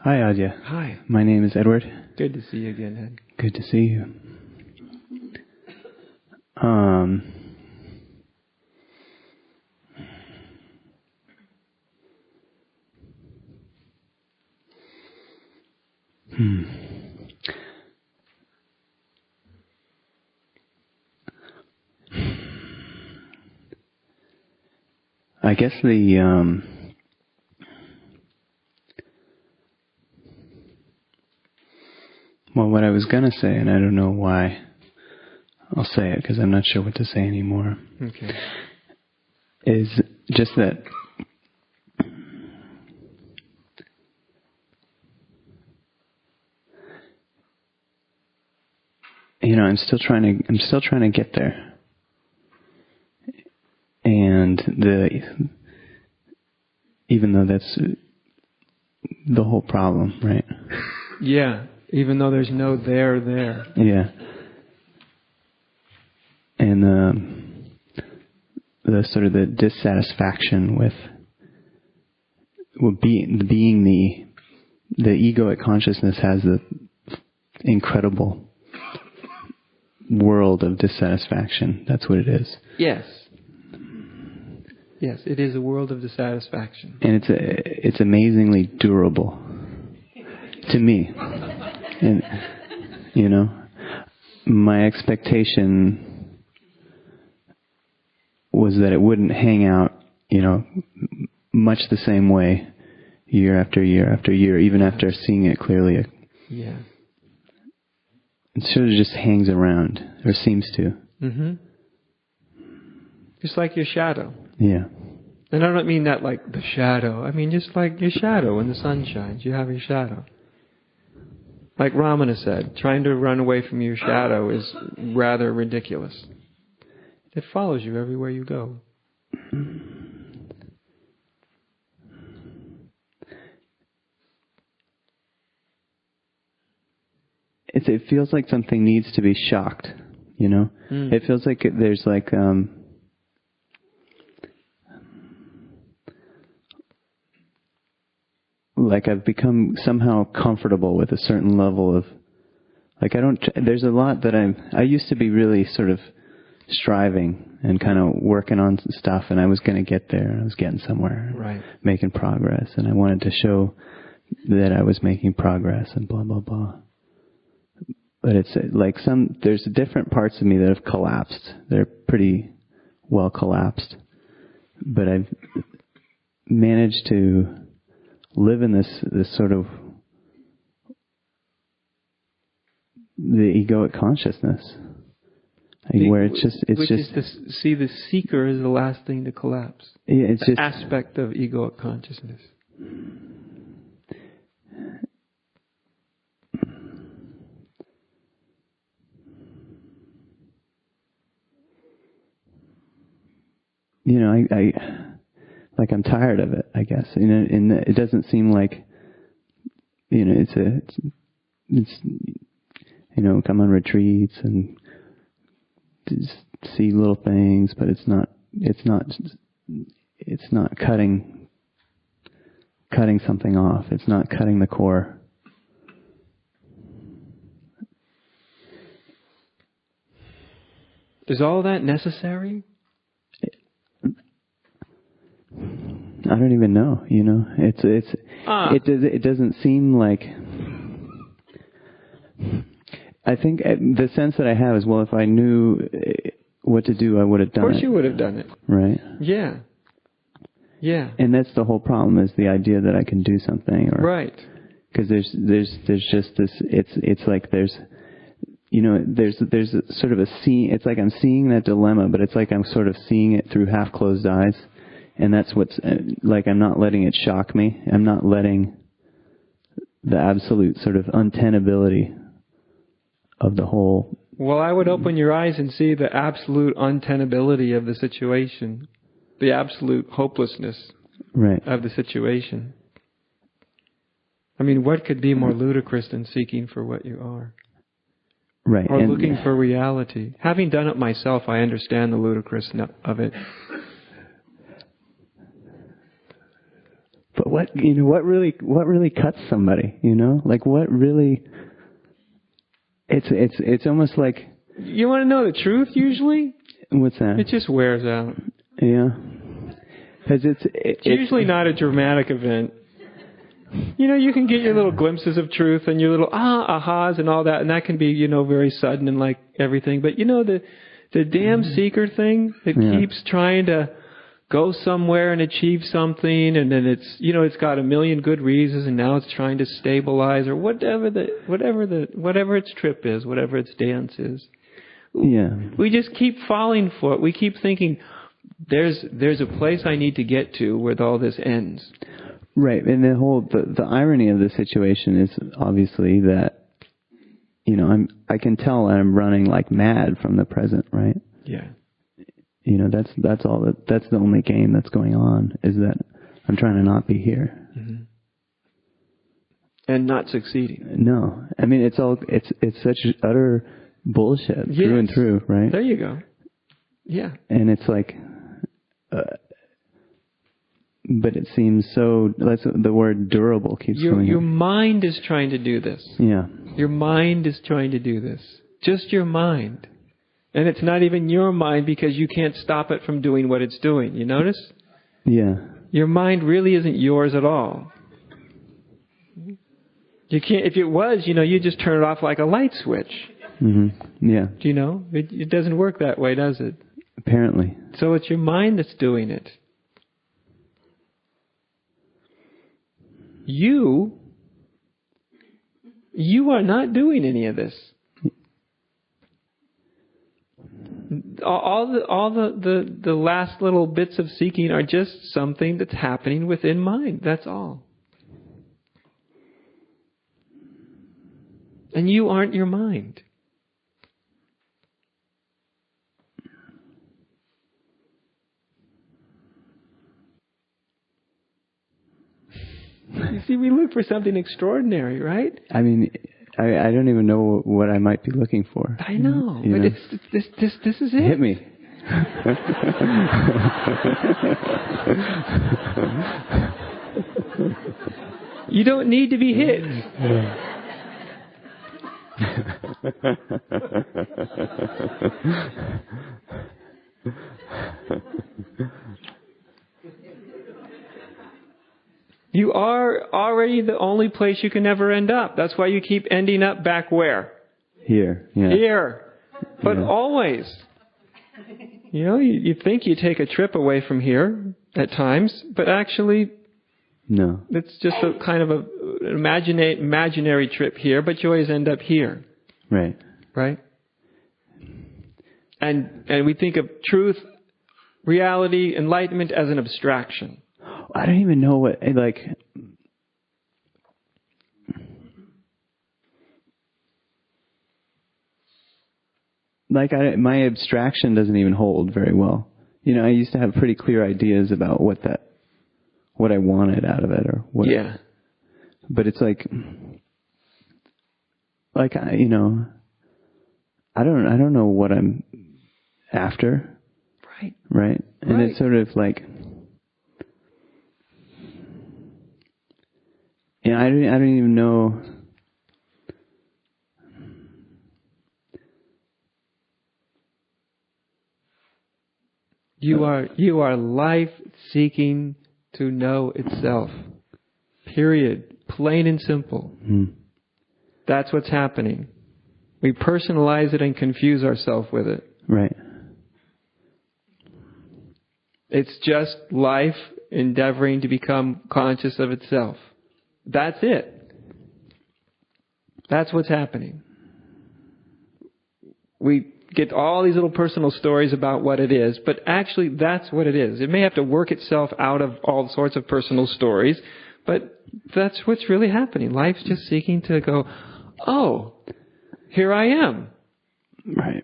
Hi, Adya. Hi. My name is Edward. Good to see you again, Ed. Good to see you. I guess what I was going to say, and I don't know why I'll say it because I'm not sure what to say anymore, Okay. is just that I'm still trying to get there. And even though that's the whole problem, right? Yeah, even though there's no there. Yeah. And the sort of the dissatisfaction with being the egoic consciousness has the incredible world of dissatisfaction. That's what it is. Yes. Yes, it is a world of dissatisfaction. And it's amazingly durable to me. And my expectation was that it wouldn't hang out, much the same way year after year after year, even after seeing it clearly. Yeah. It sort of just hangs around, or seems to. Mm-hmm. Just like your shadow. Yeah. And I don't mean that like the shadow. I mean just like your shadow when the sun shines. You have your shadow. Like Ramana said, trying to run away from your shadow is rather ridiculous. It follows you everywhere you go. It feels like something needs to be shocked, It feels like there's like I've become somehow comfortable with a certain level of, there's a lot that I used to be really sort of striving and kind of working on stuff, and I was going to get there, I was getting somewhere, right, making progress, and I wanted to show that I was making progress and blah, blah, blah. But it's like there's different parts of me that have collapsed. They're pretty well collapsed. But I've managed to live in this sort of the egoic consciousness, where it's just to see the seeker is the last thing to collapse. Yeah, it's the just aspect of egoic consciousness. I'm tired of it, I guess. And it doesn't seem like, it's come on retreats and just see little things, but it's not cutting something off. It's not cutting the core. Is all that necessary? I don't even know. It doesn't seem like. I think the sense that I have is, well, if I knew what to do, I would have done it. Of course, you would have done it. Right. Yeah. Yeah. And that's the whole problem, is the idea that I can do something. Right. Because there's just this. It's like there's a sort of a scene. It's like I'm seeing that dilemma, but it's like I'm sort of seeing it through half closed eyes. And that's what's, like, I'm not letting it shock me. I'm not letting the absolute sort of untenability of the whole. Well, I would open your eyes and see the absolute untenability of the situation. The absolute hopelessness of the situation. I mean, what could be more ludicrous than seeking for what you are? Right. Or looking for reality. Having done it myself, I understand the ludicrousness of it. what really cuts somebody, like what really, it's almost like, you want to know the truth usually? What's that? It just wears out. Yeah. Because it's usually not a dramatic event. You can get your little glimpses of truth and your little ahas and all that, and that can be, very sudden and like everything. But the damn seeker thing that keeps trying to go somewhere and achieve something, and then it's got a million good reasons, and now it's trying to stabilize or whatever its trip is, whatever its dance is. Yeah. We just keep falling for it. We keep thinking there's a place I need to get to where all this ends. Right, and the irony of the situation is obviously that I can tell I'm running like mad from the present, right? Yeah. That's the only game that's going on, is that I'm trying to not be here. Mm-hmm. And not succeeding. No. I mean, it's such utter bullshit through and through, right? There you go. Yeah. And it's like, but it seems so, the word durable keeps coming Your up. mind is trying to do this. Yeah. Your mind is trying to do this. Just your mind. And it's not even your mind because you can't stop it from doing what it's doing. You notice? Yeah. Your mind really isn't yours at all. You can't, if it was, you just turn it off like a light switch. Mm-hmm. Yeah. Do you know? It doesn't work that way, does it? Apparently. So it's your mind that's doing it. You are not doing any of this. All the last little bits of seeking are just something that's happening within mind. That's all. And you aren't your mind. You see, we look for something extraordinary, right? I mean, I don't even know what I might be looking for. I know, but this is it. Hit me. You don't need to be hit. You are already the only place you can ever end up. That's why you keep ending up back where? Here. Yeah. Here. But always. You think you take a trip away from here at times, but actually, no. It's just a kind of an imaginary trip here, but you always end up here. Right. Right? And we think of truth, reality, enlightenment as an abstraction. I don't even know what, my abstraction doesn't even hold very well. I used to have pretty clear ideas about what I wanted out of it, or what. Yeah. But it's I don't know what I'm after. Right. Right. And it's sort of I don't even know. You are life seeking to know itself. Period. Plain and simple. Mm. That's what's happening. We personalize it and confuse ourselves with it. Right. It's just life endeavoring to become conscious of itself. That's it. That's what's happening. We get all these little personal stories about what it is, but actually that's what it is. It may have to work itself out of all sorts of personal stories, but that's what's really happening. Life's just seeking to go, oh, here I am. Right.